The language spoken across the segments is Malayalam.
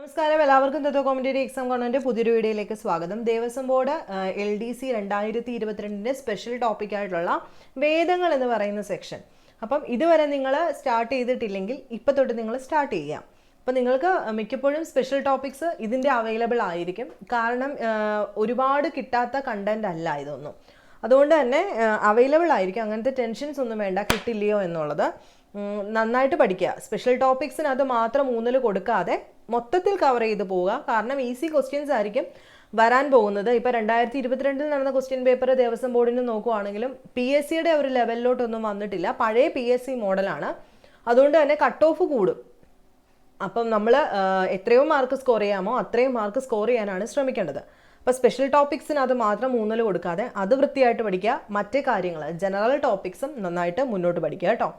നമസ്കാരം, എല്ലാവർക്കും തത്വ കോമ്പറ്റേറ്റീവ് എക്സാം കോർണറിന്റെ പുതിയൊരു വീഡിയോയിലേക്ക് സ്വാഗതം. Devaswom board LDC 2022 special topic ആയിട്ടുള്ള വേദങ്ങൾ എന്ന് പറയുന്ന സെക്ഷൻ. അപ്പം ഇതുവരെ നിങ്ങൾ സ്റ്റാർട്ട് ചെയ്തിട്ടില്ലെങ്കിൽ ഇപ്പം തൊട്ട് നിങ്ങൾ സ്റ്റാർട്ട് ചെയ്യാം. അപ്പം നിങ്ങൾക്ക് മിക്കപ്പോഴും സ്പെഷ്യൽ ടോപ്പിക്സ് ഇതിൻ്റെ അവൈലബിൾ ആയിരിക്കും. കാരണം ഒരുപാട് കിട്ടാത്ത കണ്ടന്റ് അല്ല ഇതൊന്നും. അതുകൊണ്ട് തന്നെ അവൈലബിൾ ആയിരിക്കും. അങ്ങനത്തെ ടെൻഷൻസ് ഒന്നും വേണ്ട കിട്ടില്ലയോ എന്നുള്ളത്. നന്നായിട്ട് പഠിക്കുക. സ്പെഷ്യൽ ടോപ്പിക്സിനകത്ത് മാത്രം ഊന്നൽ കൊടുക്കാതെ മൊത്തത്തിൽ കവർ ചെയ്ത് പോവുക. കാരണം ഈസി ക്വസ്റ്റ്യൻസ് ആയിരിക്കും വരാൻ പോകുന്നത്. ഇപ്പോൾ 2022 നടന്ന ക്വസ്റ്റ്യൻ പേപ്പർ ദേവസ്വം ബോർഡിന് നോക്കുവാണെങ്കിലും PSCയുടെ ഒരു ലെവലിലോട്ടൊന്നും വന്നിട്ടില്ല. പഴയ PSC മോഡലാണ്. അതുകൊണ്ട് തന്നെ കട്ട് ഓഫ് കൂടും. അപ്പം നമ്മൾ എത്രയോ മാർക്ക് സ്കോർ ചെയ്യാമോ അത്രയും മാർക്ക് സ്കോർ ചെയ്യാനാണ് ശ്രമിക്കേണ്ടത്. അപ്പോൾ സ്പെഷ്യൽ ടോപ്പിക്സിനകത്ത് മാത്രം ഊന്നൽ കൊടുക്കാതെ അത് വൃത്തിയായിട്ട് പഠിക്കുക. മറ്റേ കാര്യങ്ങൾ ജനറൽ ടോപ്പിക്സും നന്നായിട്ട് മുന്നോട്ട് പഠിക്കുക കേട്ടോ.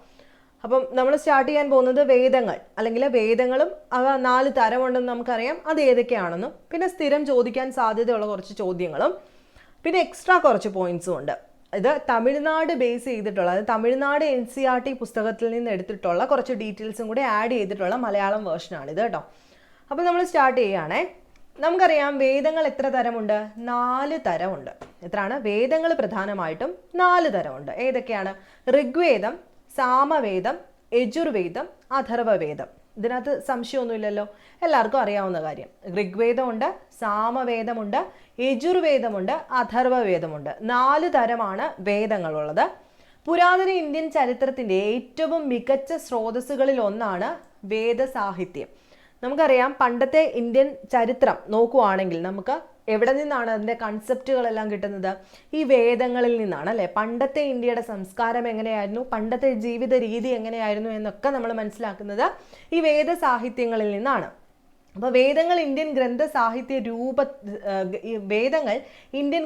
അപ്പം നമ്മൾ സ്റ്റാർട്ട് ചെയ്യാൻ പോകുന്നത് വേദങ്ങൾ, അല്ലെങ്കിൽ വേദങ്ങളും അവ 4 തരമുണ്ടെന്ന് നമുക്കറിയാം. അത് ഏതൊക്കെയാണെന്നും പിന്നെ സ്ഥിരം ചോദിക്കാൻ സാധ്യതയുള്ള കുറച്ച് ചോദ്യങ്ങളും പിന്നെ എക്സ്ട്രാ കുറച്ച് പോയിന്റ്സും ഉണ്ട്. ഇത് തമിഴ്നാട് ബേസ് ചെയ്തിട്ടുള്ള, അതായത് തമിഴ്നാട് NCERT പുസ്തകത്തിൽ നിന്ന് എടുത്തിട്ടുള്ള കുറച്ച് ഡീറ്റെയിൽസും കൂടി ആഡ് ചെയ്തിട്ടുള്ള മലയാളം വേർഷനാണ് ഇത് കേട്ടോ. അപ്പോൾ നമ്മൾ സ്റ്റാർട്ട് ചെയ്യുകയാണേ. നമുക്കറിയാം വേദങ്ങൾ എത്ര തരമുണ്ട്? 4 തരമുണ്ട്. എത്രയാണ്? വേദങ്ങൾ പ്രധാനമായിട്ടും 4 തരമുണ്ട്. ഏതൊക്കെയാണ്? ഋഗ്വേദം, സാമവേദം, യജുർവേദം, അഥർവവേദം. ഇതിനകത്ത് സംശയമൊന്നുമില്ലല്ലോ, എല്ലാവർക്കും അറിയാവുന്ന കാര്യം. ഋഗ്വേദമുണ്ട്, സാമവേദമുണ്ട്, യജുർവേദമുണ്ട്, അഥർവവേദമുണ്ട്. 4 തരമാണ് വേദങ്ങളുള്ളത്. പുരാതന ഇന്ത്യൻ ചരിത്രത്തിൻ്റെ ഏറ്റവും മികച്ച സ്രോതസ്സുകളിൽ ഒന്നാണ് വേദസാഹിത്യം. നമുക്കറിയാം പണ്ടത്തെ ഇന്ത്യൻ ചരിത്രം നോക്കുവാണെങ്കിൽ നമുക്ക് എവിടെ നിന്നാണ് അതിൻ്റെ കൺസെപ്റ്റുകളെല്ലാം കിട്ടുന്നത്? ഈ വേദങ്ങളിൽ നിന്നാണ് അല്ലേ. പണ്ടത്തെ ഇന്ത്യയുടെ സംസ്കാരം എങ്ങനെയായിരുന്നു, പണ്ടത്തെ ജീവിത രീതി എങ്ങനെയായിരുന്നു എന്നൊക്കെ നമ്മൾ മനസ്സിലാക്കുന്നത് ഈ വേദസാഹിത്യങ്ങളിൽ നിന്നാണ്. അപ്പോൾ വേദങ്ങൾ ഇന്ത്യൻ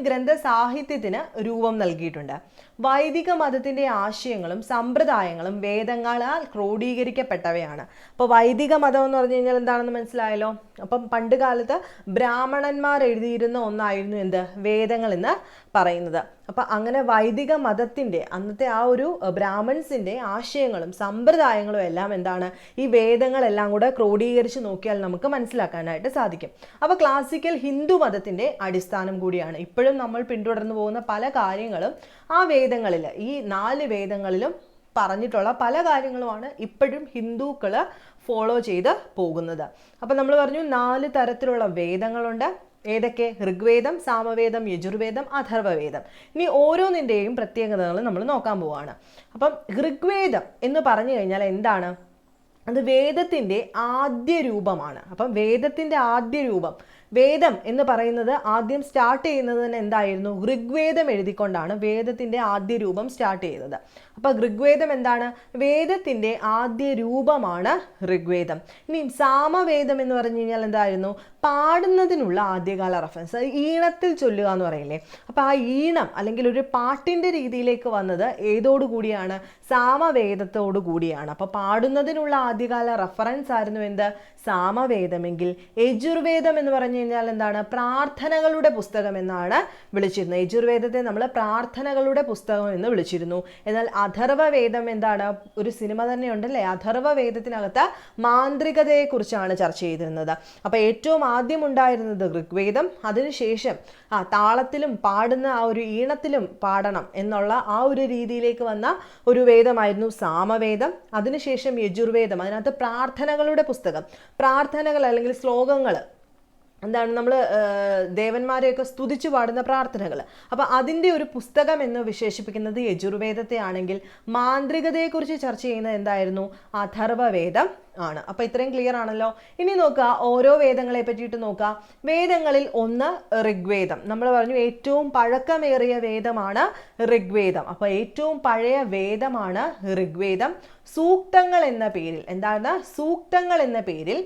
ഗ്രന്ഥസാഹിത്യത്തിന് രൂപം നൽകിയിട്ടുണ്ട്. വൈദിക മതത്തിൻ്റെ ആശയങ്ങളും സമ്പ്രദായങ്ങളും വേദങ്ങളാൽ ക്രോഡീകരിക്കപ്പെട്ടവയാണ്. അപ്പോൾ വൈദിക മതം എന്ന് പറഞ്ഞു കഴിഞ്ഞാൽ എന്താണെന്ന് മനസ്സിലായല്ലോ. അപ്പം പണ്ട് കാലത്ത് ബ്രാഹ്മണന്മാർ എഴുതിയിരുന്ന ഒന്നായിരുന്നു എന്ത്? വേദങ്ങൾ എന്ന് പറയുന്നത്. അപ്പം അങ്ങനെ വൈദിക മതത്തിൻ്റെ അന്നത്തെ ആ ഒരു ബ്രാഹ്മൺസിൻ്റെ ആശയങ്ങളും സമ്പ്രദായങ്ങളും എല്ലാം എന്താണ്? ഈ വേദങ്ങളെല്ലാം കൂടെ ക്രോഡീകരിച്ച് നോക്കിയാൽ നമുക്ക് മനസ്സിലാക്കാനായിട്ട് സാധിക്കും. അപ്പോൾ ക്ലാസിക്കൽ ഹിന്ദു മതത്തിൻ്റെ അടിസ്ഥാനം കൂടിയാണ്. ഇപ്പോഴും നമ്മൾ പിന്തുടർന്നു പോകുന്ന പല കാര്യങ്ങളും ആ വേദങ്ങളിൽ, ഈ 4 വേദങ്ങളിലും പറഞ്ഞിട്ടുള്ള പല കാര്യങ്ങളുമാണ് ഇപ്പോഴും ഹിന്ദുക്കൾ ഫോളോ ചെയ്ത് പോകുന്നത്. അപ്പം നമ്മൾ പറഞ്ഞു 4 തരത്തിലുള്ള വേദങ്ങളുണ്ട്. ഏതൊക്കെ? ഋഗ്വേദം, സാമവേദം, യജുർവേദം, അഥർവവേദം. ഇനി ഓരോന്നിൻ്റെയും പ്രത്യേകതകൾ നമ്മൾ നോക്കാൻ പോവുകയാണ്. അപ്പം ഋഗ്വേദം എന്ന് പറഞ്ഞു കഴിഞ്ഞാൽ എന്താണ്? അത് വേദത്തിൻ്റെ ആദ്യ രൂപമാണ്. അപ്പം വേദത്തിൻ്റെ ആദ്യ രൂപം, വേദം എന്ന് പറയുന്നത് ആദ്യം സ്റ്റാർട്ട് ചെയ്യുന്നത് തന്നെ എന്തായിരുന്നു? ഋഗ്വേദം എഴുതിക്കൊണ്ടാണ് വേദത്തിൻ്റെ ആദ്യ രൂപം സ്റ്റാർട്ട് ചെയ്തത്. അപ്പം ഋഗ്വേദം എന്താണ്? വേദത്തിൻ്റെ ആദ്യ രൂപമാണ് ഋഗ്വേദം. ഇനി സാമവേദം എന്ന് പറഞ്ഞു കഴിഞ്ഞാൽ എന്തായിരുന്നു? പാടുന്നതിനുള്ള ആദ്യകാല റെഫറൻസ്, ഈണത്തിൽ ചൊല്ലുക എന്ന് പറയില്ലേ. അപ്പം ആ ഈണം അല്ലെങ്കിൽ ഒരു പാട്ടിൻ്റെ രീതിയിലേക്ക് വന്നത് ഏതോടുകൂടിയാണ്? സാമവേദത്തോടു കൂടിയാണ്. അപ്പോൾ പാടുന്നതിനുള്ള ആദ്യകാല റെഫറൻസ് ആയിരുന്നു എന്ത്? സാമവേദമെങ്കിൽ യജുർവേദം എന്ന് പറഞ്ഞു കഴിഞ്ഞാൽ എന്താണ്? പ്രാർത്ഥനകളുടെ പുസ്തകം എന്നാണ് വിളിച്ചിരുന്നത്. യജുർവേദത്തെ നമ്മൾ പ്രാർത്ഥനകളുടെ പുസ്തകം എന്ന് വിളിച്ചിരുന്നു. എന്നാൽ അഥർവവേദം എന്താണ്? ഒരു സിനിമ തന്നെ ഉണ്ടല്ലേ, അഥർവവേദത്തിനകത്ത് മാന്ത്രികതയെക്കുറിച്ചാണ് ചർച്ച ചെയ്തിരുന്നത്. അപ്പോൾ ഏറ്റവും ആദ്യം ഉണ്ടായിരുന്നത് ഋഗ്വേദം. അതിനുശേഷം താളത്തിലും പാടുന്ന ആ ഒരു ഈണത്തിലും പാടണം എന്നുള്ള ആ ഒരു രീതിയിലേക്ക് വന്ന ഒരു വേദമായിരുന്നു സാമവേദം. അതിനുശേഷം യജുർവേദം, അതിനകത്ത് പ്രാർത്ഥനകളുടെ പുസ്തകം, പ്രാർത്ഥനകൾ അല്ലെങ്കിൽ ശ്ലോകങ്ങൾ എന്താണ്? നമ്മൾ ദേവന്മാരെയൊക്കെ സ്തുതിച്ചു പാടുന്ന പ്രാർത്ഥനകൾ. അപ്പോൾ അതിൻ്റെ ഒരു പുസ്തകം എന്ന് വിശേഷിപ്പിക്കുന്നത് യജുർവേദത്തെ ആണെങ്കിൽ മാന്ത്രികതയെക്കുറിച്ച് ചർച്ച ചെയ്യുന്നത് എന്തായിരുന്നു? അഥർവവേദം ആണ്. അപ്പോൾ ഇത്രയും ക്ലിയർ ആണല്ലോ. ഇനി നോക്കുക, ഓരോ വേദങ്ങളെ പറ്റിയിട്ട് നോക്കുക. വേദങ്ങളിൽ ഒന്ന് ഋഗ്വേദം. നമ്മൾ പറഞ്ഞു ഏറ്റവും പഴക്കമേറിയ വേദമാണ് ഋഗ്വേദം. അപ്പോൾ ഏറ്റവും പഴയ വേദമാണ് ഋഗ്വേദം. സൂക്തങ്ങൾ എന്ന പേരിൽ, എന്താണ് സൂക്തങ്ങൾ എന്ന പേരിൽ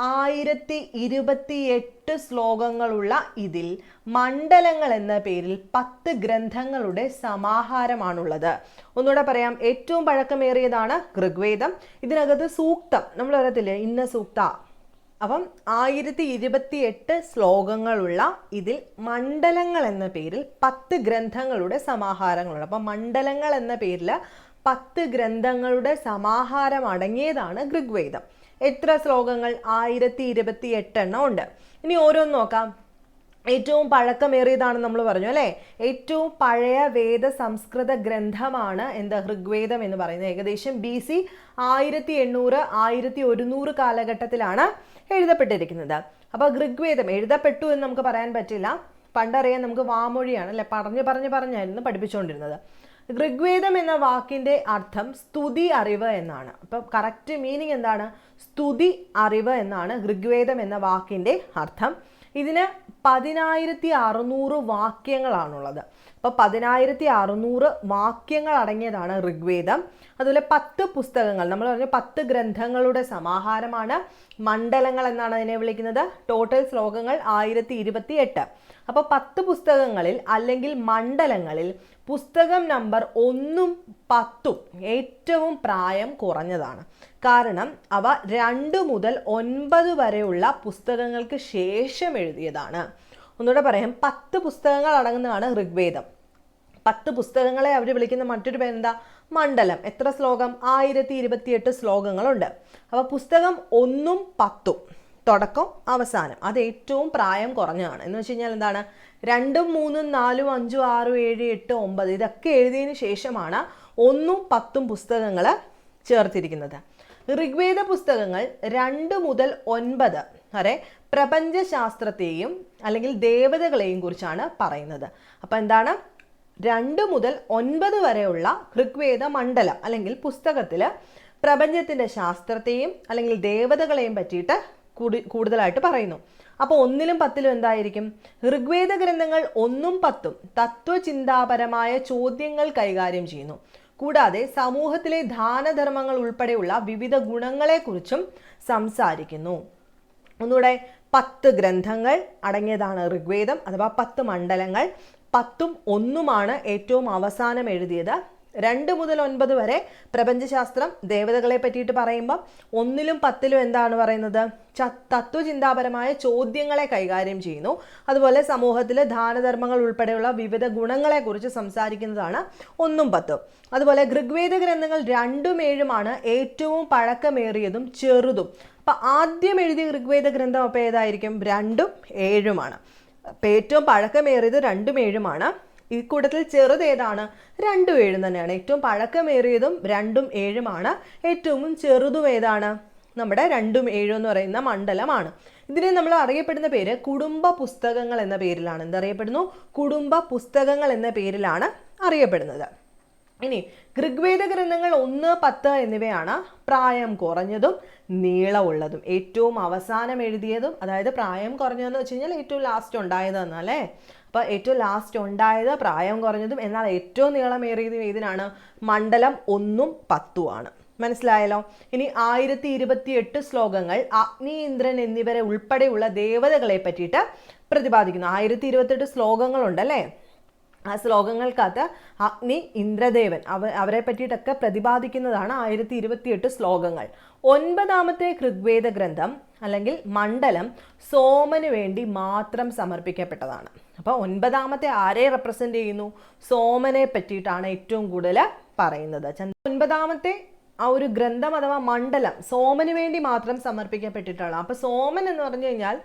1028 ശ്ലോകങ്ങളുള്ള ഇതിൽ മണ്ഡലങ്ങൾ എന്ന പേരിൽ 10 ഗ്രന്ഥങ്ങളുടെ സമാഹാരമാണുള്ളത്. ഒന്നുകൂടെ പറയാം, ഏറ്റവും പഴക്കമേറിയതാണ് ഋഗ്വേദം. ഇതിനകത്ത് സൂക്തം നമ്മൾ പറയത്തില്ലേ, ഇന്ന സൂക്ത. അപ്പം 1028 ശ്ലോകങ്ങളുള്ള ഇതിൽ മണ്ഡലങ്ങൾ എന്ന പേരിൽ 10 ഗ്രന്ഥങ്ങളുടെ സമാഹാരങ്ങളുണ്ട്. അപ്പം മണ്ഡലങ്ങൾ എന്ന പേരിൽ 10 ഗ്രന്ഥങ്ങളുടെ സമാഹാരം അടങ്ങിയതാണ് ഋഗ്വേദം. എത്ര ശ്ലോകങ്ങൾ? 1028 ഉണ്ട്. ഇനി ഓരോന്ന് നോക്കാം. ഏറ്റവും പഴക്കമേറിയതാണ് നമ്മൾ പറഞ്ഞു അല്ലേ. ഏറ്റവും പഴയ വേദ സംസ്കൃത ഗ്രന്ഥമാണ് എന്ത്? ഋഗ്വേദം എന്ന് പറയുന്നത്. ഏകദേശം BC 1800 1100 കാലഘട്ടത്തിലാണ് എഴുതപ്പെട്ടിരിക്കുന്നത്. അപ്പോൾ ഋഗ്വേദം എഴുതപ്പെട്ടു എന്ന് നമുക്ക് പറയാൻ പറ്റില്ല. പണ്ടറിയാൻ നമുക്ക് വാമൊഴിയാണ് അല്ലെ, പറഞ്ഞായിരുന്നു പഠിപ്പിച്ചുകൊണ്ടിരുന്നത്. ഋഗ്വേദം എന്ന വാക്കിന്റെ അർത്ഥം സ്തുതി അറിവ് എന്നാണ്. അപ്പം കറക്റ്റ് മീനിങ് എന്താണ്? സ്തുതി അറിവ് എന്നാണ് ഋഗ്വേദം എന്ന വാക്കിന്റെ അർത്ഥം. ഇതിന് 10600 വാക്യങ്ങളാണുള്ളത്. അപ്പോൾ 10600 വാക്യങ്ങൾ അടങ്ങിയതാണ് ഋഗ്വേദം. അതുപോലെ 10 പുസ്തകങ്ങൾ, നമ്മൾ പറഞ്ഞ 10 ഗ്രന്ഥങ്ങളുടെ സമാഹാരമാണ്. മണ്ഡലങ്ങൾ എന്നാണ് അതിനെ വിളിക്കുന്നത്. ടോട്ടൽ ശ്ലോകങ്ങൾ 1028. അപ്പോൾ 10 പുസ്തകങ്ങളിൽ അല്ലെങ്കിൽ മണ്ഡലങ്ങളിൽ പുസ്തകം നമ്പർ 1ഉം 10ഉം ഏറ്റവും പ്രായം കുറഞ്ഞതാണ്. കാരണം അവ 2 മുതൽ 9 വരെയുള്ള പുസ്തകങ്ങൾക്ക് ശേഷം എഴുതിയതാണ്. ഒന്നുകൂടെ പറയാം, 10 പുസ്തകങ്ങൾ അടങ്ങുന്നതാണ് ഋഗ്വേദം. 10 പുസ്തകങ്ങളെ അവർ വിളിക്കുന്ന മറ്റൊരു പേരെന്താ? മണ്ഡലം. എത്ര ശ്ലോകം? 1028 ശ്ലോകങ്ങളുണ്ട്. അപ്പോൾ പുസ്തകം 1ഉം 10ഉം തുടക്കം അവസാനം അത് ഏറ്റവും പ്രായം കുറഞ്ഞതാണ്. എന്ന് വെച്ച് കഴിഞ്ഞാൽ എന്താണ്? 2ഉം 3ഉം 4ഉം 5ഉം 6ഉം 7 8 9 ഇതൊക്കെ എഴുതിയതിന് ശേഷമാണ് 1ഉം 10ഉം പുസ്തകങ്ങൾ ചേർത്തിരിക്കുന്നത്. ഋഗ്വേദ പുസ്തകങ്ങൾ 2 മുതൽ 9 വരെ പ്രപഞ്ചശാസ്ത്രത്തെയും അല്ലെങ്കിൽ ദേവതകളെയും കുറിച്ചാണ് പറയുന്നത്. അപ്പം എന്താണ്? 2 മുതൽ 9 വരെയുള്ള ഋഗ്വേദ മണ്ഡലം അല്ലെങ്കിൽ പുസ്തകത്തിൽ പ്രപഞ്ചത്തിൻ്റെ ശാസ്ത്രത്തെയും അല്ലെങ്കിൽ ദേവതകളെയും പറ്റിയിട്ട് കൂടുതലായിട്ട് പറയുന്നു. അപ്പോൾ 1ലും 10ലും എന്തായിരിക്കും? ഋഗ്വേദ ഗ്രന്ഥങ്ങൾ 1ഉം 10ഉം തത്വചിന്താപരമായ ചോദ്യങ്ങൾ കൈകാര്യം ചെയ്യുന്നു. കൂടാതെ സമൂഹത്തിലെ ദാനധർമ്മങ്ങൾ ഉൾപ്പെടെയുള്ള വിവിധ ഗുണങ്ങളെക്കുറിച്ചും സംസാരിക്കുന്നു. ഒന്നുകൂടെ, 10 ഗ്രന്ഥങ്ങൾ അടങ്ങിയതാണ് ഋഗ്വേദം അഥവാ 10 മണ്ഡലങ്ങൾ. 10ഉം 1ഉമാണ് ഏറ്റവും അവസാനം എഴുതിയത്. 2 മുതൽ 9 വരെ പ്രപഞ്ചശാസ്ത്രം ദേവതകളെ പറ്റിയിട്ട് പറയുമ്പോൾ 1ലും 10ലും എന്താണ് പറയുന്നത്? തത്വചിന്താപരമായ ചോദ്യങ്ങളെ കൈകാര്യം ചെയ്യുന്നു. അതുപോലെ സമൂഹത്തിൽ ദാനധർമ്മങ്ങൾ ഉൾപ്പെടെയുള്ള വിവിധ ഗുണങ്ങളെക്കുറിച്ച് സംസാരിക്കുന്നതാണ് 1ഉം 10ഉം. അതുപോലെ ഋഗ്വേദ ഗ്രന്ഥങ്ങൾ 2ഉം 7ഉമാണ് ഏറ്റവും പഴക്കമേറിയതും ചെറുതും. അപ്പം ആദ്യം എഴുതിയ ഋഗ്വേദ ഗ്രന്ഥം അപ്പോൾ ഏതായിരിക്കും? 2ഉം 7ഉമാണ്. അപ്പം ഏറ്റവും പഴക്കമേറിയത് 2ഉം 7ഉമാണ്. ഈ കൂട്ടത്തിൽ ചെറുത് ഏതാണ്? 2ഉം 7ഉം തന്നെയാണ്. ഏറ്റവും പഴക്കമേറിയതും 2ഉം 7ഉമാണ്. ഏറ്റവും ചെറുതും ഏതാണ്? നമ്മുടെ 2ഉം 7ഉം എന്ന് പറയുന്ന മണ്ഡലമാണ്. ഇതിനെ നമ്മൾ അറിയപ്പെടുന്ന പേര് കുടുംബ പുസ്തകങ്ങൾ എന്ന പേരിലാണ്. എന്തറിയപ്പെടുന്നു? കുടുംബ പുസ്തകങ്ങൾ എന്ന പേരിലാണ് അറിയപ്പെടുന്നത്. ഇനി ഋഗ്വേദ ഗ്രന്ഥങ്ങൾ 1, 10 എന്നിവയാണ് പ്രായം കുറഞ്ഞതും നീളമുള്ളതും. ഏറ്റവും അവസാനം എഴുതിയതും, അതായത് പ്രായം കുറഞ്ഞതെന്ന് വെച്ച് കഴിഞ്ഞാൽ ഏറ്റവും ലാസ്റ്റ് ഉണ്ടായതെന്നല്ലേ. അപ്പോൾ ഏറ്റവും ലാസ്റ്റ് ഉണ്ടായത് പ്രായം കുറഞ്ഞതും എന്നാൽ ഏറ്റവും നീളമേറിയതും ഏതിനാണ്? മണ്ഡലം 1ഉം 10ഉമാണ്. മനസ്സിലായല്ലോ. ഇനി 1028 ശ്ലോകങ്ങൾ അഗ്നി, ഇന്ദ്രൻ എന്നിവരെ ഉൾപ്പെടെയുള്ള ദേവതകളെ പറ്റിയിട്ട് പ്രതിപാദിക്കുന്നു. 1028 ശ്ലോകങ്ങളുണ്ടല്ലേ. ആ ശ്ലോകങ്ങൾക്കകത്ത് അഗ്നി, ഇന്ദ്രദേവൻ അവരെ പറ്റിയിട്ടൊക്കെ പ്രതിപാദിക്കുന്നതാണ് 1028 ശ്ലോകങ്ങൾ. 9ാമത്തെ ഋഗ്വേദ ഗ്രന്ഥം അല്ലെങ്കിൽ മണ്ഡലം സോമന് വേണ്ടി മാത്രം സമർപ്പിക്കപ്പെട്ടതാണ്. അപ്പോൾ 9ാമത്തെ ആരെ റെപ്രസെൻ്റ് ചെയ്യുന്നു? സോമനെ പറ്റിയിട്ടാണ് ഏറ്റവും കൂടുതൽ പറയുന്നത്. 9ാമത്തെ ആ ഒരു ഗ്രന്ഥം അഥവാ മണ്ഡലം സോമന് വേണ്ടി മാത്രം സമർപ്പിക്കപ്പെട്ടിട്ടുള്ള. അപ്പോൾ സോമൻ എന്ന് പറഞ്ഞു കഴിഞ്ഞാൽ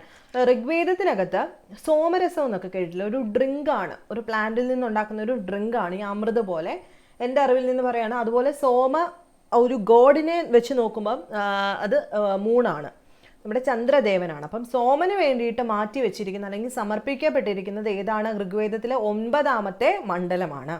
ഋഗ്വേദത്തിനകത്ത് സോമരസം എന്നൊക്കെ കേട്ടിട്ടില്ല, ഒരു ഡ്രിങ്കാണ്, ഒരു പ്ലാന്റിൽ നിന്നുണ്ടാക്കുന്ന ഒരു ഡ്രിങ്കാണ്. ഈ അമൃത് പോലെ എൻ്റെ അറിവിൽ നിന്ന് പറയുകയാണ്. അതുപോലെ സോമ ഒരു ഗോഡിനെ വെച്ച് നോക്കുമ്പം അത് മൂണാണ്, നമ്മുടെ ചന്ദ്രദേവനാണ്. അപ്പം സോമന് വേണ്ടിയിട്ട് മാറ്റി വെച്ചിരിക്കുന്ന അല്ലെങ്കിൽ സമർപ്പിക്കപ്പെട്ടിരിക്കുന്നത് ഏതാണ്? ഋഗ്വേദത്തിലെ 9ാമത്തെ മണ്ഡലമാണ്.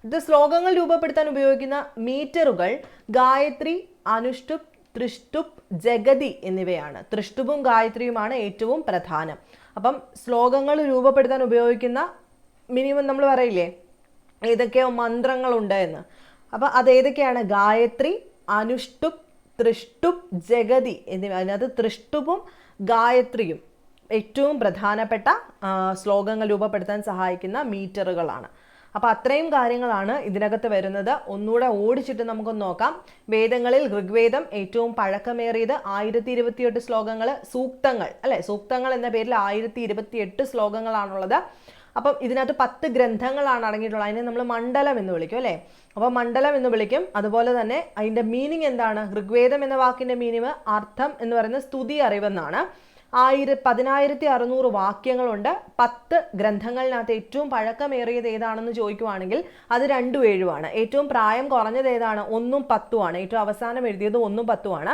ഇത് ശ്ലോകങ്ങൾ രൂപപ്പെടുത്താൻ ഉപയോഗിക്കുന്ന മീറ്ററുകൾ ഗായത്രി, അനുഷ്ടുപ്, ത്രിഷ്ടുപ്, ജഗതി എന്നിവയാണ്. ത്രിഷ്ടുപും ഗായത്രിയുമാണ് ഏറ്റവും പ്രധാനം. അപ്പം ശ്ലോകങ്ങൾ രൂപപ്പെടുത്താൻ ഉപയോഗിക്കുന്ന മിനിമം നമ്മൾ പറയില്ലേ ഏതൊക്കെയോ മന്ത്രങ്ങളുണ്ട് എന്ന്. അപ്പം അതേതൊക്കെയാണ്? ഗായത്രി, അനുഷ്ടുപ്, ത്രിഷ്ടുപ്, ജഗതി എന്നിവ. അതിനകത്ത് ത്രിഷ്ടുപും ഗായത്രിയും ഏറ്റവും പ്രധാനപ്പെട്ട ശ്ലോകങ്ങൾ രൂപപ്പെടുത്താൻ സഹായിക്കുന്ന മീറ്ററുകളാണ്. അപ്പോൾ അത്രയും കാര്യങ്ങളാണ് ഇതിനകത്ത് വരുന്നത്. ഒന്നുകൂടെ ഓടിച്ചിട്ട് നമുക്കൊന്ന് നോക്കാം. വേദങ്ങളിൽ ഋഗ്വേദം ഏറ്റവും പഴക്കമേറിയത് 1028 ശ്ലോകങ്ങൾ. സൂക്തങ്ങൾ അല്ലെ, സൂക്തങ്ങൾ എന്ന പേരിൽ 1028 ശ്ലോകങ്ങളാണുള്ളത്. അപ്പം ഇതിനകത്ത് 10 ഗ്രന്ഥങ്ങളാണ് അടങ്ങിയിട്ടുള്ളത്. അതിനെ നമ്മൾ മണ്ഡലം എന്ന് വിളിക്കും അല്ലേ. അപ്പോൾ മണ്ഡലം എന്ന് വിളിക്കും. അതുപോലെ തന്നെ അതിൻ്റെ മീനിങ് എന്താണ്? ഋഗ്വേദം എന്ന വാക്കിൻ്റെ മീനിങ് അർത്ഥം എന്ന് പറയുന്നത് സ്തുതി അറിവെന്നാണ്. 1600 വാക്യങ്ങളുണ്ട്. 10 ഗ്രന്ഥങ്ങളിനകത്ത് ഏറ്റവും പഴക്കമേറിയത് ഏതാണെന്ന് ചോദിക്കുവാണെങ്കിൽ അത് 2ഉം 7ഉമാണ്. ഏറ്റവും പ്രായം കുറഞ്ഞത് ഏതാണ്? 1ഉം 10ഉമാണ്. ഏറ്റവും അവസാനം എഴുതിയത് 1ഉം 10ഉമാണ്.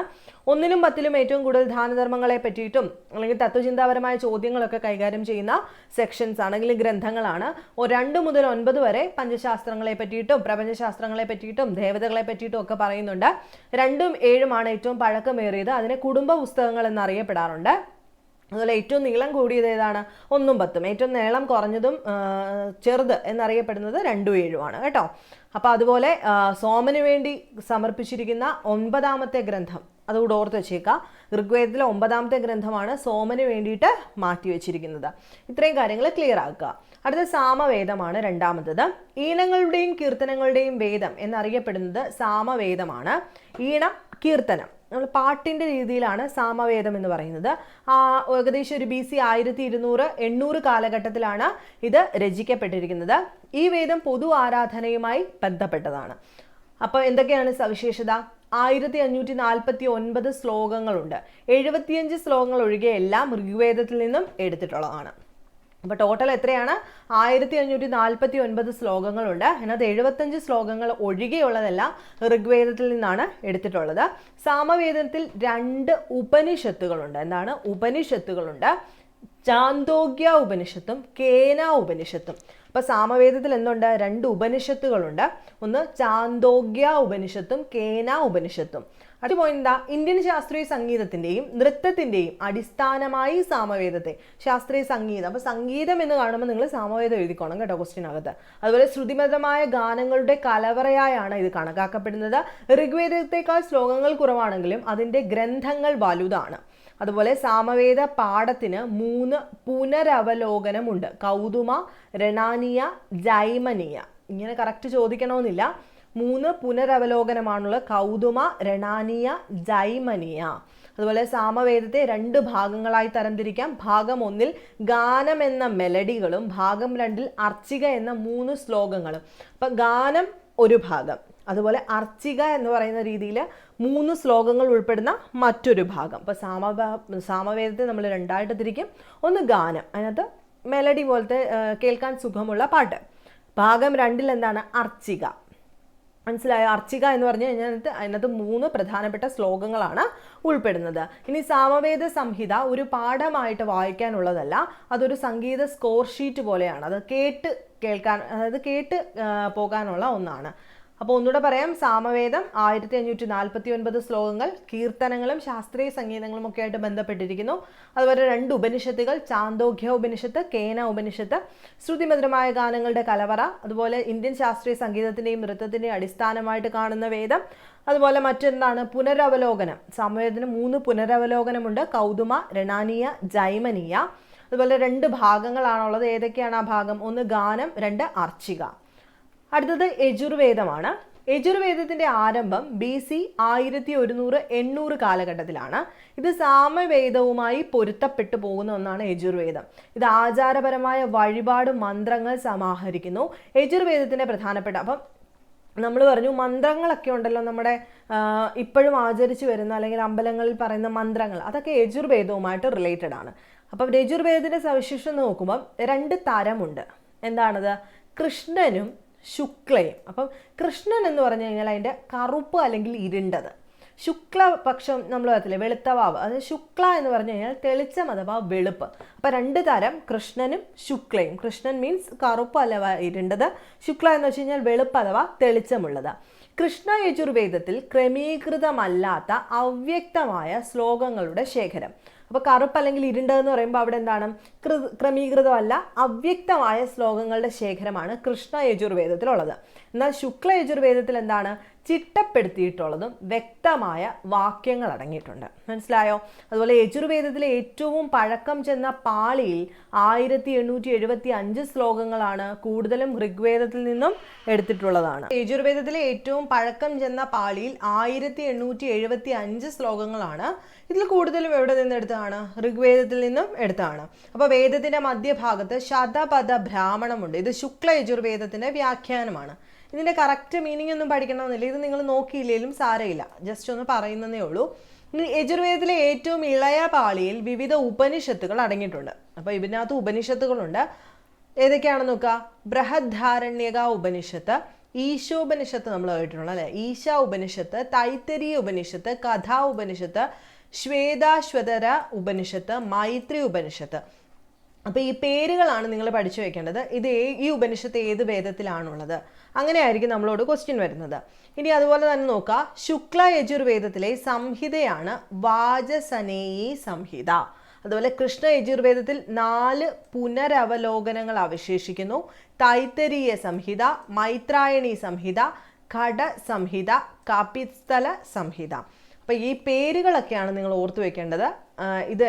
1ലും 10ലും ഏറ്റവും കൂടുതൽ ദാനധർമ്മങ്ങളെ പറ്റിയിട്ടും അല്ലെങ്കിൽ തത്വചിന്താപരമായ ചോദ്യങ്ങളൊക്കെ കൈകാര്യം ചെയ്യുന്ന സെക്ഷൻസ് ആണെങ്കിൽ ഗ്രന്ഥങ്ങളാണ്. 2 മുതൽ 9 വരെ പഞ്ചശാസ്ത്രങ്ങളെ പറ്റിയിട്ടും പ്രപഞ്ചശാസ്ത്രങ്ങളെ പറ്റിയിട്ടും ദേവതകളെ പറ്റിയിട്ടും ഒക്കെ പറയുന്നുണ്ട്. 2ഉം 7ഉമാണ് ഏറ്റവും പഴക്കമേറിയത്. അതിനെ കുടുംബ പുസ്തകങ്ങൾ എന്നറിയപ്പെടാറുണ്ട്. അതുപോലെ ഏറ്റവും നീളം കൂടിയത് ഏതാണ്? 1ഉം 10ഉം. ഏറ്റവും നീളം കുറഞ്ഞതും ചെറുത് എന്നറിയപ്പെടുന്നത് 2ഉം 7ഉമാണ് കേട്ടോ. അപ്പോൾ അതുപോലെ സോമന് വേണ്ടി സമർപ്പിച്ചിരിക്കുന്ന 9ാമത്തെ ഗ്രന്ഥം അതുകൂടെ ഓർത്ത് വെച്ചേക്കാം. ഋഗ്വേദത്തിലെ 9ാമത്തെ ഗ്രന്ഥമാണ് സോമന് വേണ്ടിയിട്ട് മാറ്റി വെച്ചിരിക്കുന്നത്. ഇത്രയും കാര്യങ്ങൾ ക്ലിയർ ആക്കുക. അടുത്ത സാമവേദമാണ് രണ്ടാമത്തത്. ഈണങ്ങളുടെയും കീർത്തനങ്ങളുടെയും വേദം എന്നറിയപ്പെടുന്നത് സാമവേദമാണ്. ഈണം, കീർത്തനം, നമ്മൾ പാട്ടിൻ്റെ രീതിയിലാണ് സാമവേദം എന്ന് പറയുന്നത്. ഏകദേശം ഒരു BC 1200-800 കാലഘട്ടത്തിലാണ് ഇത് രചിക്കപ്പെട്ടിരിക്കുന്നത്. ഈ വേദം പൊതു ആരാധനയുമായി ബന്ധപ്പെട്ടതാണ്. അപ്പോൾ എന്തൊക്കെയാണ് സവിശേഷത? 1549 ശ്ലോകങ്ങളുണ്ട്. 75 ശ്ലോകങ്ങൾ ഒഴികെ എല്ലാം ഋഗ്വേദത്തിൽ നിന്നും എടുത്തിട്ടുള്ളതാണ്. അപ്പോൾ ടോട്ടൽ എത്രയാണ്? 1549 ശ്ലോകങ്ങളുണ്ട്. അതിനകത്ത് 75 ശ്ലോകങ്ങൾ ഒഴികെയുള്ളതെല്ലാം ഋഗ്വേദത്തിൽ നിന്നാണ് എടുത്തിട്ടുള്ളത്. സാമവേദത്തിൽ 2 ഉപനിഷത്തുകളുണ്ട്. എന്താണ്? ഉപനിഷത്തുകളുണ്ട്. ചാന്തോഗ്യ ഉപനിഷത്തും കേന ഉപനിഷത്തും. അപ്പോൾ സാമവേദത്തിൽ എന്തുണ്ട്? 2 ഉപനിഷത്തുകളുണ്ട്. ഒന്ന് ചാന്തോഗ്യ ഉപനിഷത്തും കേന ഉപനിഷത്തും. അടുത്ത പോയിന്റ് എന്താ? ഇന്ത്യൻ ശാസ്ത്രീയ സംഗീതത്തിന്റെയും നൃത്തത്തിന്റെയും അടിസ്ഥാനമായി സാമവേദത്തെ, ശാസ്ത്രീയ സംഗീതം, അപ്പോൾ സംഗീതം എന്ന് കാണുമ്പോൾ നിങ്ങൾ സാമവേദം എഴുതിക്കോണം കേട്ടോ ക്വസ്റ്റ്യനകത്ത്. അതുപോലെ ശ്രുതിമതമായ ഗാനങ്ങളുടെ കലവറയായാണ് ഇത് കണക്കാക്കപ്പെടുന്നത്. ഋഗ്വേദത്തെക്കാൾ ശ്ലോകങ്ങൾ കുറവാണെങ്കിലും അതിൻ്റെ ഗ്രന്ഥങ്ങൾ വലുതാണ്. അതുപോലെ സാമവേദ പാഠത്തിന് 3 പുനരവലോകനമുണ്ട്. കൗതുമ, രണാനീയ, ജൈമനീയ. ഇങ്ങനെ കറക്റ്റ് ചോദിക്കണമെന്നില്ല. 3 പുനരവലോകനമാണുള്ള കൗതുമ, രണാനീയ, ജൈമനീയ. അതുപോലെ സാമവേദത്തെ 2 ഭാഗങ്ങളായി തരംതിരിക്കാം. ഭാഗം 1 ഗാനം എന്ന മെലഡികളും ഭാഗം 2 അർച്ചിക എന്ന 3 ശ്ലോകങ്ങളും. അപ്പം ഗാനം ഒരു ഭാഗം, അതുപോലെ അർച്ചിക എന്ന് പറയുന്ന രീതിയിൽ 3 ശ്ലോകങ്ങൾ ഉൾപ്പെടുന്ന മറ്റൊരു ഭാഗം. അപ്പോൾ സാമവേദത്തെ നമ്മൾ 2ആയിട്ട് തിരിക്കും. ഒന്ന് ഗാനം, അതിനകത്ത് മെലഡി പോലത്തെ കേൾക്കാൻ സുഖമുള്ള പാട്ട്. ഭാഗം 2 എന്താണ്? അർച്ചിക. മനസ്സിലായോ? അർച്ചിക എന്ന് പറഞ്ഞു കഴിഞ്ഞാൽ അതിനകത്ത് 3 പ്രധാനപ്പെട്ട ശ്ലോകങ്ങളാണ് ഉൾപ്പെടുന്നത്. ഇനി സാമവേദ സംഹിത ഒരു പാഠമായിട്ട് വായിക്കാനുള്ളതല്ല, അതൊരു സംഗീത സ്കോർ ഷീറ്റ് പോലെയാണ്. അത് കേൾക്കാൻ, അതായത് കേട്ട് പോകാനുള്ള ഒന്നാണ്. അപ്പോൾ ഒന്നുകൂടെ പറയാം. സാമവേദം 1549 ശ്ലോകങ്ങൾ, കീർത്തനങ്ങളും ശാസ്ത്രീയ സംഗീതങ്ങളും ഒക്കെ ആയിട്ട് ബന്ധപ്പെട്ടിരിക്കുന്നു. അതുപോലെ 2 ഉപനിഷത്തുകൾ, ചാന്തോഗ്യ ഉപനിഷത്ത്, കേന ഉപനിഷത്ത്, ശ്രുതിമധുരമായ ഗാനങ്ങളുടെ കലവറ, അതുപോലെ ഇന്ത്യൻ ശാസ്ത്രീയ സംഗീതത്തിൻ്റെയും നൃത്തത്തിൻ്റെയും അടിസ്ഥാനമായിട്ട് കാണുന്ന വേദം. അതുപോലെ മറ്റെന്താണ്? പുനരവലോകനം. സാമവേദത്തിന് 3 പുനരവലോകനമുണ്ട്. കൗതുമ, രണാനീയ, ജൈമനീയ. അതുപോലെ 2 ഭാഗങ്ങളാണുള്ളത്. ഏതൊക്കെയാണ് ആ ഭാഗം? ഒന്ന് ഗാനം, 2 അർച്ചിക. അടുത്തത് യജുർവേദമാണ്. യജുർവേദത്തിൻ്റെ ആരംഭം BC 1100-800 കാലഘട്ടത്തിലാണ്. ഇത് സാമവേദവുമായി പൊരുത്തപ്പെട്ടു പോകുന്ന ഒന്നാണ് യജുർവേദം. ഇത് ആചാരപരമായ വഴിപാട് മന്ത്രങ്ങൾ സമാഹരിക്കുന്നു. യജുർവേദത്തിൻ്റെ പ്രധാനപ്പെട്ട, അപ്പം നമ്മൾ പറഞ്ഞു മന്ത്രങ്ങളൊക്കെ ഉണ്ടല്ലോ നമ്മുടെ ഇപ്പോഴും ആചരിച്ചു വരുന്ന അല്ലെങ്കിൽ അമ്പലങ്ങളിൽ പറയുന്ന മന്ത്രങ്ങൾ, അതൊക്കെ യജുർവേദവുമായിട്ട് റിലേറ്റഡ് ആണ്. അപ്പം യജുർവേദത്തിൻ്റെ സവിശേഷത നോക്കുമ്പം 2 തരമുണ്ട്. എന്താണത്? കൃഷ്ണനും ശുക്ലയും. അപ്പം കൃഷ്ണൻ എന്ന് പറഞ്ഞു കഴിഞ്ഞാൽ അതിൻ്റെ കറുപ്പ് അല്ലെങ്കിൽ ഇരുണ്ടത്. ശുക്ലപക്ഷം നമ്മൾ പറയത്തില്ലേ, വെളുത്തവാവ്, അത് ശുക്ല എന്ന് പറഞ്ഞു കഴിഞ്ഞാൽ തെളിച്ചം അഥവാ വെളുപ്പ്. അപ്പം 2 തരം കൃഷ്ണനും ശുക്ലയും. കൃഷ്ണൻ മീൻസ് കറുപ്പ് അഥവാ ഇരുണ്ടത്, ശുക്ല എന്ന് വെച്ച് കഴിഞ്ഞാൽ വെളുപ്പ് അഥവാ തെളിച്ചമുള്ളത്. കൃഷ്ണ യജുർവേദത്തിൽ ക്രമീകൃതമല്ലാത്ത അവ്യക്തമായ ശ്ലോകങ്ങളുടെ ശേഖരം. അപ്പോൾ കറുപ്പ് അല്ലെങ്കിൽ ഇരുണ്ടെന്ന് പറയുമ്പോൾ അവിടെ എന്താണ്? ക്രമീകൃതമല്ല, അവ്യക്തമായ ശ്ലോകങ്ങളുടെ ശേഖരമാണ് കൃഷ്ണ യജുർവേദത്തിലുള്ളത്. എന്നാൽ ശുക്ല യജുർവേദത്തിൽ എന്താണ്? ചിട്ടപ്പെടുത്തിയിട്ടുള്ളതും വ്യക്തമായ വാക്യങ്ങൾ അടങ്ങിയിട്ടുണ്ട്. മനസ്സിലായോ? അതുപോലെ യജുർവേദത്തിലെ ഏറ്റവും പഴക്കം ചെന്ന പാളിയിൽ 1875 ശ്ലോകങ്ങളാണ്. കൂടുതലും ഋഗ്വേദത്തിൽ നിന്നും എടുത്തിട്ടുള്ളതാണ്. യജുർവേദത്തിലെ ഏറ്റവും പഴക്കം ചെന്ന പാളിയിൽ 1875 ശ്ലോകങ്ങളാണ്. ഇതിൽ കൂടുതലും എവിടെ നിന്ന് എടുത്തതാണ്? ഋഗ്വേദത്തിൽ നിന്നും എടുത്താണ്. അപ്പോൾ വേദത്തിന്റെ മധ്യഭാഗത്ത് ശതപഥ ബ്രാഹ്മണമുണ്ട്. ഇത് ശുക്ല യജുർവേദത്തിന്റെ വ്യാഖ്യാനമാണ്. ഇതിന്റെ കറക്റ്റ് മീനിങ് ഒന്നും പഠിക്കണമെന്നില്ല, ഇത് നിങ്ങൾ നോക്കിയില്ലെങ്കിലും സാരമില്ല, ജസ്റ്റ് ഒന്ന് പറയുന്നതേ ഉള്ളൂ. യജുർവേദത്തിലെ ഏറ്റവും ഇളയ പാളിയിൽ വിവിധ ഉപനിഷത്തുകൾ അടങ്ങിയിട്ടുണ്ട്. അപ്പോൾ ഇതിനകത്ത് ഉപനിഷത്തുകളുണ്ട്. ഏതൊക്കെയാണെന്ന് നോക്കുക. ബൃഹദ്ധാരണ്യക ഉപനിഷത്ത്, ഈശോപനിഷത്ത് നമ്മൾ കേട്ടിട്ടുള്ള അല്ലെ, ഈശാ ഉപനിഷത്ത്, തൈത്തരീയ ഉപനിഷത്ത്, കഥാ ഉപനിഷത്ത്, ശ്വേതാശ്വതര ഉപനിഷത്ത്, മൈത്രി ഉപനിഷത്ത്. അപ്പോൾ ഈ പേരുകളാണ് നിങ്ങൾ പഠിച്ചു വെക്കേണ്ടത്. ഇത് ഈ ഉപനിഷത്ത് ഏത് വേദത്തിലാണുള്ളത്, അങ്ങനെയായിരിക്കും നമ്മളോട് ക്വസ്റ്റ്യൻ വരുന്നത്. ഇനി അതുപോലെ തന്നെ നോക്കുക, ശുക്ല യജുർവേദത്തിലെ സംഹിതയാണ് വാചസനേയി സംഹിത. അതുപോലെ കൃഷ്ണ യജുർവേദത്തിൽ 4 പുനരവലോകനങ്ങൾ അവശേഷിക്കുന്നു. തൈത്തരീയ സംഹിത, മൈത്രായണി സംഹിത, ഘട സംഹിത, കാപിസ്ഥല സംഹിത. അപ്പോൾ ഈ പേരുകളൊക്കെയാണ് നിങ്ങൾ ഓർത്തു വെക്കേണ്ടത്. ഇത്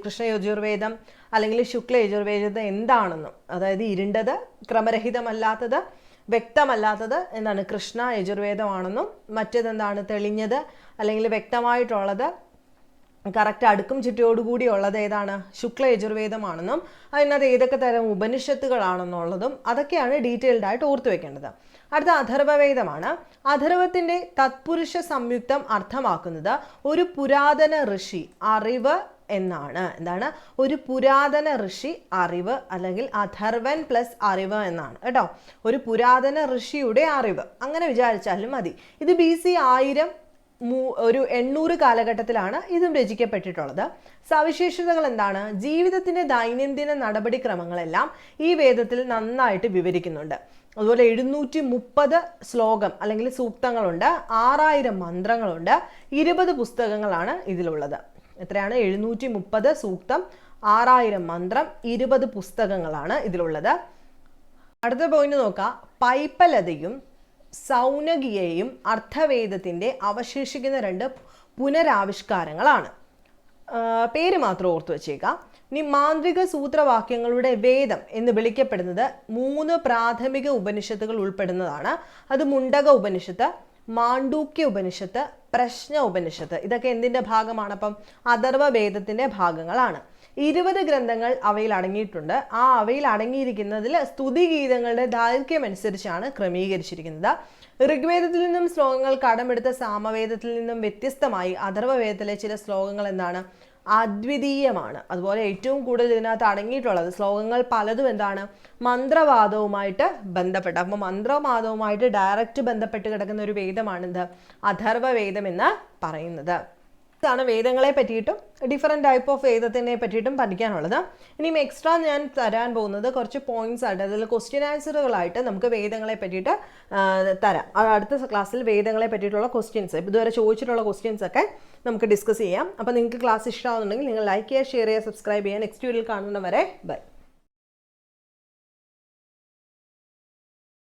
കൃഷ്ണ യജുർവേദം അല്ലെങ്കിൽ ശുക്ല യജുർവേദം എന്താണെന്നും, അതായത് ഇരുണ്ടത്, ക്രമരഹിതമല്ലാത്തത്, വ്യക്തമല്ലാത്തത് എന്താണ് കൃഷ്ണ യജുർവേദമാണെന്നും, മറ്റേതെന്താണ് തെളിഞ്ഞത് അല്ലെങ്കിൽ വ്യക്തമായിട്ടുള്ളത്, കറക്റ്റ് അടുക്കും ചുറ്റോടുകൂടി ഉള്ളത് ഏതാണ് ശുക്ല യജുർവേദമാണെന്നും, അതിനകത്ത് ഏതൊക്കെ തരം ഉപനിഷത്തുകളാണെന്നുള്ളതും അതൊക്കെയാണ് ഡീറ്റെയിൽഡ് ആയിട്ട് ഓർത്തു വെക്കേണ്ടത്. അടുത്ത അഥർവവേദമാണ്. അഥർവത്തിന്റെ തത്പുരുഷ സംയുക്തം അർത്ഥമാക്കുന്നത് ഒരു പുരാതന ഋഷി അറിവ് എന്നാണ്. എന്താണ്? ഒരു പുരാതന ഋഷി അറിവ്, അല്ലെങ്കിൽ അഥർവൻ പ്ലസ് അറിവ് എന്നാണ് കേട്ടോ. ഒരു പുരാതന ഋഷിയുടെ അറിവ്, അങ്ങനെ വിചാരിച്ചാലും മതി. ഇത് BC 1000 ഒരു 800 കാലഘട്ടത്തിലാണ് ഇതും രചിക്കപ്പെട്ടിട്ടുള്ളത്. സവിശേഷതകൾ എന്താണ്? ജീവിതത്തിന്റെ ദൈനംദിന നടപടിക്രമങ്ങളെല്ലാം ഈ വേദത്തിൽ നന്നായിട്ട് വിവരിക്കുന്നുണ്ട്. അതുപോലെ 730 ശ്ലോകം അല്ലെങ്കിൽ സൂക്തങ്ങളുണ്ട്, 6000 മന്ത്രങ്ങളുണ്ട്, 20 പുസ്തകങ്ങളാണ് ഇതിലുള്ളത്. എത്രയാണ്? 730 സൂക്തം, 6000 മന്ത്രം, 20 പുസ്തകങ്ങളാണ് ഇതിലുള്ളത്. അടുത്ത പോയിന്റ് നോക്കാം. പൈപ്പലതയും സൗനകിയെയും അർത്ഥവേദത്തിന്റെ അവശേഷിക്കുന്ന 2 പുനരാവിഷ്കാരങ്ങളാണ്. പേര് മാത്രം ഓർത്തു വെച്ചേക്കാം. ഇനി മാന്ത്രിക സൂത്രവാക്യങ്ങളുടെ വേദം എന്ന് വിളിക്കപ്പെടുന്നത് 3 പ്രാഥമിക ഉപനിഷത്തുകൾ ഉൾപ്പെടുന്നതാണ്. അത് മുണ്ടക ഉപനിഷത്ത്, മാണ്ഡൂക്യ ഉപനിഷത്ത്, പ്രശ്ന ഉപനിഷത്ത്. ഇതൊക്കെ എന്തിന്റെ ഭാഗമാണ്? അപ്പം അഥർവ വേദത്തിന്റെ ഭാഗങ്ങളാണ്. 20 ഗ്രന്ഥങ്ങൾ അവയിൽ അടങ്ങിയിട്ടുണ്ട്. ആ അവയിൽ അടങ്ങിയിരിക്കുന്നതിൽ സ്തുതിഗീതങ്ങളുടെ ദൈർഘ്യം അനുസരിച്ചാണ് ക്രമീകരിച്ചിരിക്കുന്നത്. ഋഗ്വേദത്തിൽ നിന്നും ശ്ലോകങ്ങൾ കടമെടുത്ത സാമവേദത്തിൽ നിന്നും വ്യത്യസ്തമായി അഥർവവേദത്തിലെ ചില ശ്ലോകങ്ങൾ എന്താണ്? അദ്വിതീയമാണ്. അതുപോലെ ഏറ്റവും കൂടുതൽ ഇതിനകത്ത് അടങ്ങിയിട്ടുള്ളത് ശ്ലോകങ്ങൾ പലതും എന്താണ്? മന്ത്രവാദവുമായിട്ട് ബന്ധപ്പെട്ട്. അപ്പോൾ മന്ത്രവാദവുമായിട്ട് ഡയറക്റ്റ് ബന്ധപ്പെട്ട് കിടക്കുന്ന ഒരു വേദമാണിത് അഥർവവേദം എന്ന് പറയുന്നത്. ഇതാണ് വേദങ്ങളെ പറ്റിയിട്ടും ഡിഫറെൻറ്റ് ടൈപ്പ് ഓഫ് വേദത്തിനെ പറ്റിയിട്ടും പഠിക്കാനുള്ളത്. ഇനിയും എക്സ്ട്രാ ഞാൻ തരാൻ പോകുന്നത് കുറച്ച് പോയിന്റ്സ് ആയിട്ട്, അതിൽ ക്വസ്റ്റ്യൻ ആൻസറുകളായിട്ട് നമുക്ക് വേദങ്ങളെ പറ്റിയിട്ട് തരാം. അടുത്ത ക്ലാസ്സിൽ വേദങ്ങളെ പറ്റിയിട്ടുള്ള ക്വസ്റ്റ്യൻസ്, ഇതുവരെ ചോദിച്ചിട്ടുള്ള ക്വസ്റ്റ്യൻസ് ഒക്കെ നമുക്ക് ഡിസ്കസ് ചെയ്യാം. അപ്പോൾ നിങ്ങൾക്ക് ക്ലാസ് ഇഷ്ടമാകുന്നുണ്ടെങ്കിൽ നിങ്ങൾ ലൈക്ക് ചെയ്യുക, ഷെയർ ചെയ്യുക, സബ്സ്ക്രൈബ് ചെയ്യുക. നെക്സ്റ്റ് വീഡിയോയിൽ കാണുന്നവരെ ബൈ.